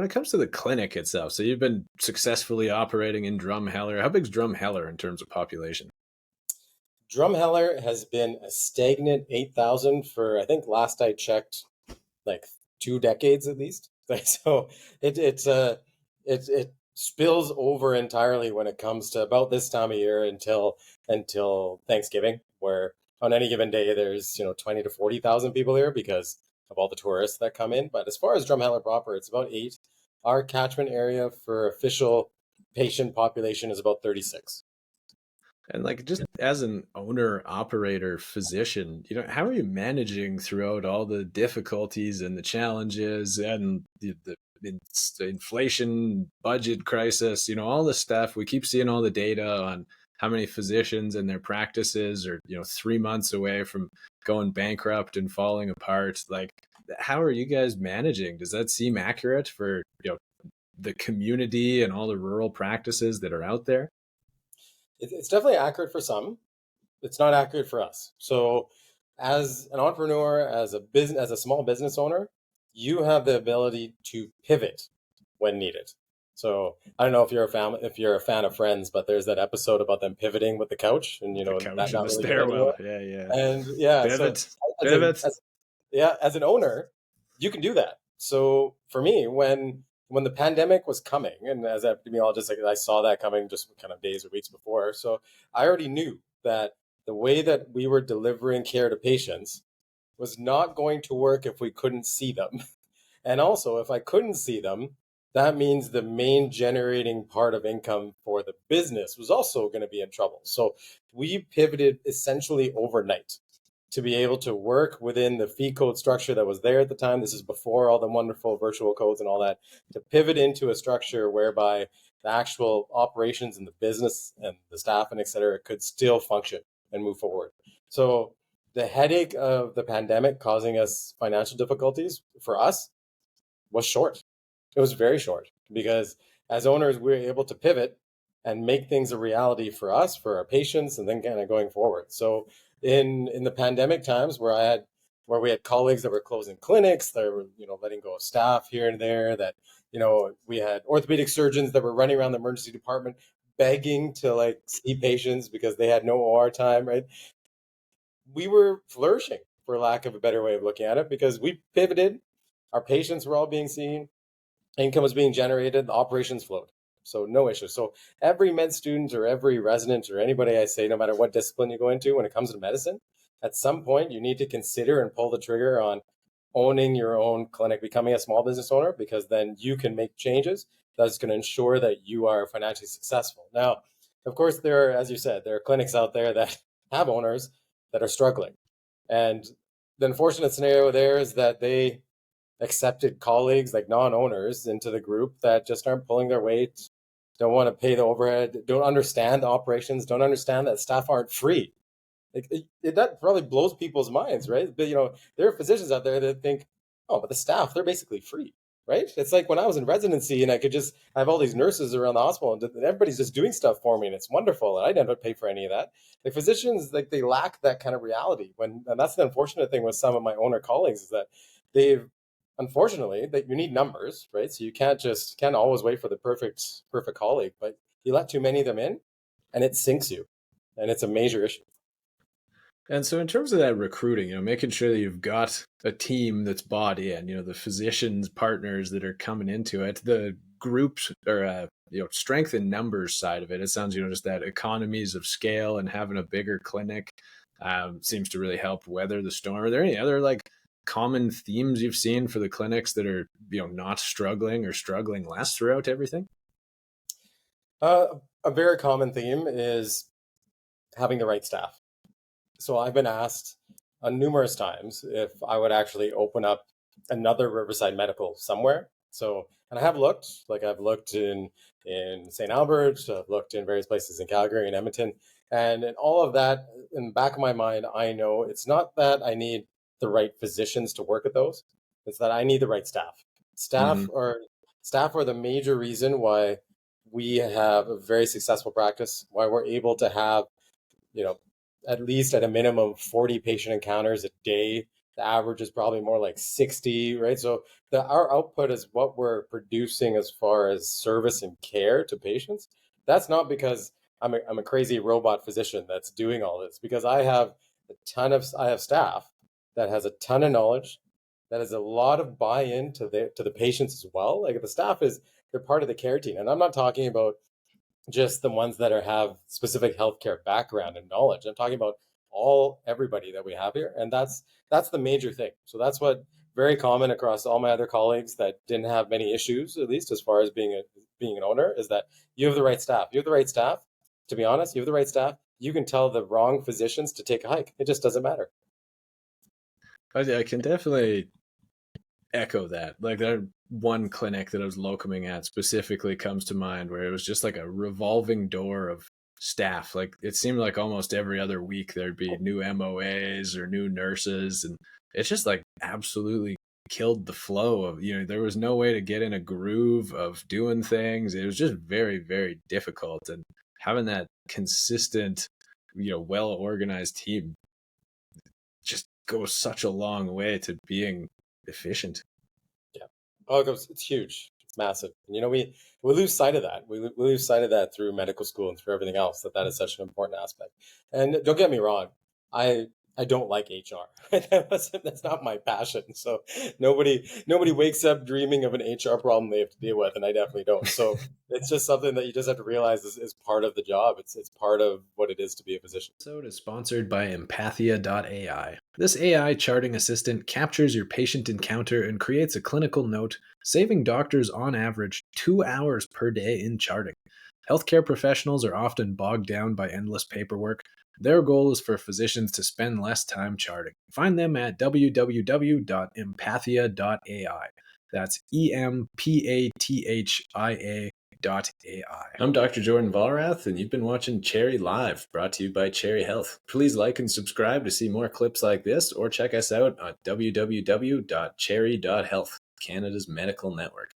When it comes to the clinic itself, so you've been successfully operating in Drumheller. How big's Drumheller in terms of population? Drumheller has been a stagnant 8,000 for, I think last I checked, like 2 decades at least. So it spills over entirely when it comes to about this time of year until Thanksgiving, where on any given day there's 20 to 40,000 people here because of all the tourists that come in. But as far as Drumheller proper, it's about eight. Our catchment area for official patient population is about 36. And like just as an owner, operator, physician, how are you managing throughout all the difficulties and the challenges and the inflation, budget crisis, all the stuff. We keep seeing all the data on how many physicians and their practices are, 3 months away from going bankrupt and falling apart. Like, how are you guys managing? Does that seem accurate for, the community and all the rural practices that are out there? It's definitely accurate for some. It's not accurate for us. So, as an entrepreneur, as a small business owner, you have the ability to pivot when needed. So, I don't know if you're a fan of Friends, but there's that episode about them pivoting with the couch, and The that couch and not the really going anywhere. stairwell. Yeah, yeah. And yeah, so Pivot, as a pivot. as an owner, you can do that. So for me, when the pandemic was coming, and as an epidemiologist, like, I saw that coming just kind of days or weeks before. So I already knew that the way that we were delivering care to patients was not going to work if we couldn't see them. And also, if I couldn't see them, that means the main generating part of income for the business was also going to be in trouble. So we pivoted essentially overnight to be able to work within the fee code structure that was there at the time. This is before all the wonderful virtual codes and all that, to pivot into a structure whereby the actual operations and the business and the staff and et cetera could still function and move forward. So the headache of the pandemic causing us financial difficulties for us was short. It was very short because as owners, we were able to pivot and make things a reality for us, for our patients, and then kind of going forward. So in the pandemic times where we had colleagues that were closing clinics, that were letting go of staff here and there, that we had orthopedic surgeons that were running around the emergency department begging to like see patients because they had no OR time, right? We were flourishing, for lack of a better way of looking at it, because we pivoted. Our patients were all being seen, income was being generated, the operations flowed. So no issue. So every med student or every resident or anybody, I say, no matter what discipline you go into, when it comes to medicine, at some point you need to consider and pull the trigger on owning your own clinic, becoming a small business owner, because then you can make changes that's going to ensure that you are financially successful. Now, of course, as you said, there are clinics out there that have owners that are struggling. And the unfortunate scenario there is that they accepted colleagues, like non-owners, into the group that just aren't pulling their weight, don't want to pay the overhead, don't understand the operations, don't understand that staff aren't free. Like, that probably blows people's minds, right? But there are physicians out there that think, oh, but the staff, they're basically free, right? It's like when I was in residency and I could just have all these nurses around the hospital and everybody's just doing stuff for me and it's wonderful and I didn't have to pay for any of that. Like, physicians, like, they lack that kind of reality. And that's the unfortunate thing with some of my owner colleagues, is that they've unfortunately, that you need numbers, right? So you can't always wait for the perfect colleague, but you let too many of them in and it sinks you, and it's a major issue. And so, in terms of that recruiting, making sure that you've got a team that's bought in, the physicians, partners that are coming into it, the groups or, strength in numbers side of it. It sounds, just that economies of scale and having a bigger clinic seems to really help weather the storm. Are there any other like common themes you've seen for the clinics that are, not struggling or struggling less throughout everything? A very common theme is having the right staff. So I've been asked numerous times if I would actually open up another Riverside Medical somewhere. So, and I have looked, like I've looked in St. Albert, I've looked in various places in Calgary and Edmonton, and in all of that, in the back of my mind, I know it's not that I need the right physicians to work at those; it's that I need the right staff. Staff Mm-hmm. are staff are the major reason why we have a very successful practice, why we're able to have, you know, at least at a minimum 40 patient encounters a day The average is probably more like 60, right? So our output is what we're producing as far as service and care to patients. That's not because I'm a crazy robot physician that's doing all this, because I have staff that has a ton of knowledge, that has a lot of buy-in to the patients as well. Like the staff they're part of the care team. And I'm not talking about just the ones that have specific healthcare background and knowledge. I'm talking about everybody that we have here, and that's the major thing. So that's what very common across all my other colleagues that didn't have many issues, at least as far as being an owner, is that you have the right staff. You have the right staff. To be honest, you have the right staff. You can tell the wrong physicians to take a hike. It just doesn't matter. I can definitely echo that. Like that one clinic that I was locuming at specifically comes to mind, where it was just like a revolving door of staff. Like it seemed like almost every other week there'd be new MOAs or new nurses, and it's just like absolutely killed the flow of, there was no way to get in a groove of doing things. It was just very, very difficult, and having that consistent, well organized team just goes such a long way to being efficient. Yeah. Oh, it's huge. It's massive. And we lose sight of that. We lose sight of that through medical school and through everything else. That is such an important aspect. And don't get me wrong, I I don't like HR. That's not my passion. So nobody wakes up dreaming of an HR problem they have to deal with, and I definitely don't. So it's just something that you just have to realize is part of the job. It's part of what it is to be a physician. This episode is sponsored by Empathia.ai. This AI charting assistant captures your patient encounter and creates a clinical note, saving doctors on average 2 hours per day in charting. Healthcare professionals are often bogged down by endless paperwork. Their goal is for physicians to spend less time charting. Find them at www.empathia.ai. That's EMPATHIA.ai. I'm Dr. Jordan Valrath, and you've been watching Cherry Live, brought to you by Cherry Health. Please like and subscribe to see more clips like this, or check us out at www.cherry.health, Canada's medical network.